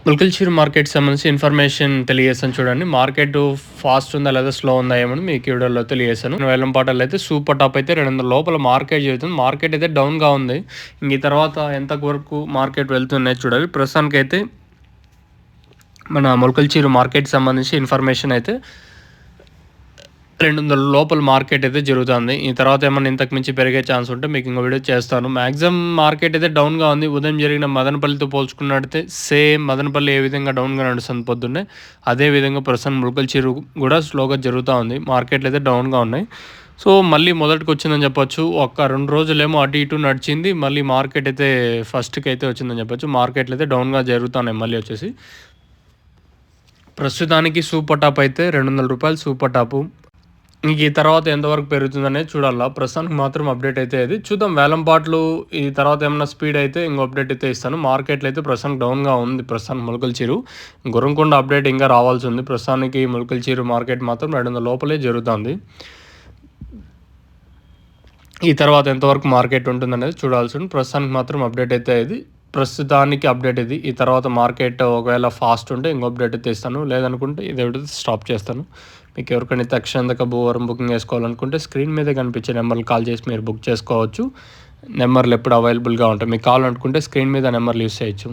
ముల్కల్చూరు మార్కెట్‌కి సంబంధించి ఇన్ఫర్మేషన్ తెలియజేస్తాను చూడండి. మార్కెట్ ఫాస్ట్ ఉందా లేదా స్లో ఉందా ఏమని మీకు ఈ వీడియోలో తెలియజేస్తాను. వేలంపాటలో అయితే సూపర్ టాప్ అయితే 200 లోపల మార్కెట్ జరుగుతుంది. మార్కెట్ అయితే డౌన్‌గా ఉంది. ఇంక ఈ తర్వాత ఎంత వరకు మార్కెట్ వెళ్తున్నాయి చూడాలి. ప్రస్తుతానికైతే మన ముల్కల్చూరు మార్కెట్‌కి సంబంధించి ఇన్ఫర్మేషన్ అయితే 200 లోపల మార్కెట్ అయితే జరుగుతుంది. ఈ తర్వాత ఏమన్నా ఇంతకు మించి పెరిగే ఛాన్స్ ఉంటే మీకు ఇంకో వీడియో చేస్తాను. మాక్సిమం మార్కెట్ అయితే డౌన్‌గా ఉంది. ఉదయం జరిగిన మదనపల్లితో పోల్చుకున్నట్టయితే సేమ్ మదనపల్లి ఏ విధంగా డౌన్‌గా నడుస్తుంది పొద్దున్నే, అదే విధంగా ప్రస్తుతం ముల్కల్చూరు కూడా స్లోగా జరుగుతూ ఉంది. మార్కెట్లు అయితే డౌన్‌గా ఉన్నాయి. సో మళ్ళీ మొదటికి వచ్చిందని చెప్పొచ్చు. ఒక 2 రోజులేమో అటు ఇటు నడిచింది. మళ్ళీ మార్కెట్ అయితే ఫస్ట్‌కి అయితే వచ్చిందని చెప్పొచ్చు. మార్కెట్లు అయితే డౌన్‌గా జరుగుతున్నాయి మళ్ళీ వచ్చేసి. ప్రస్తుతానికి సూపర్ టాప్ అయితే ₹200 సూపర్ టాపు. ఇంక ఈ తర్వాత ఎంతవరకు పెరుగుతుందనేది చూడాలా. ప్రస్తుతానికి మాత్రం అప్డేట్ అయితే ఇది. చూద్దాం వేలంపాట్లు ఈ తర్వాత ఏమన్నా స్పీడ్ అయితే ఇంకో అప్డేట్ అయితే ఇస్తాను. మార్కెట్‌లో అయితే ప్రస్తుతానికి డౌన్‌గా ఉంది. ప్రస్తుతానికి ముల్కల్చూరు. గుర్రంకొండ అప్డేట్ ఇంకా రావాల్సి ఉంది. ప్రస్తుతానికి ముల్కల్చూరు మార్కెట్ మాత్రం 200 లోపలే జరుగుతుంది. ఈ తర్వాత ఎంతవరకు మార్కెట్ ఉంటుందనేది చూడాల్సి ఉంది. ప్రస్తుతానికి మాత్రం అప్డేట్ అయితే ఇది. ప్రస్తుతానికి అప్డేట్ ఇది. ఈ తర్వాత మార్కెట్ ఒకవేళ ఫాస్ట్ ఉంటే ఇంకో అప్డేట్ అయితే ఇస్తాను. లేదనుకుంటే ఇదే వీడియో స్టాప్ చేస్తాను. మీకు ఎవరికైనా తక్షణంగా భూవరం బుకింగ్ చేసుకోవాలనుకుంటే స్క్రీన్ మీద కనిపించే నెంబర్లు కాల్ చేసి మీరు బుక్ చేసుకోవచ్చు. నెంబర్లు ఎప్పుడు అవైలబుల్గా ఉంటాయి. మీకు కావాలనుకుంటే స్క్రీన్ మీద నెంబర్లు యూస్ చేయొచ్చు.